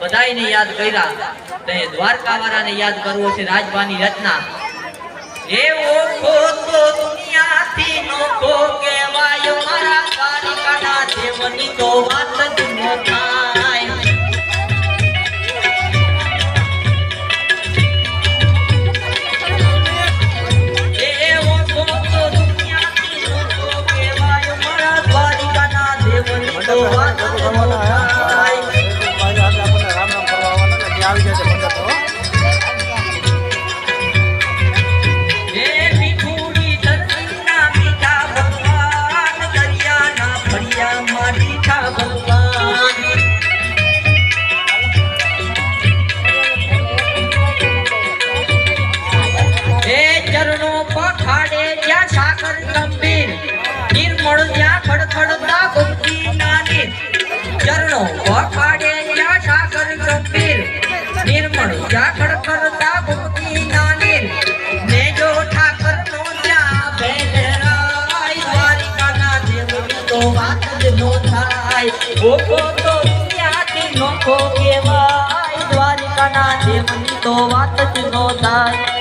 બધાને યાદ કર્યા તે દ્વારકા વાળાને યાદ કરવો છે રાજવાની રચના એવો તો દુનિયાથી નોખો કહેવાય મારા દ્વારકાના દેવની તો વાત જ ન થાય એવો તો દુનિયાથી નોખો કહેવાય મારા દ્વારકાના દેવની તો વાત જ ન થાય નોખો કેવાય દ્વારકાના દેવની તો વાત જ નો થાય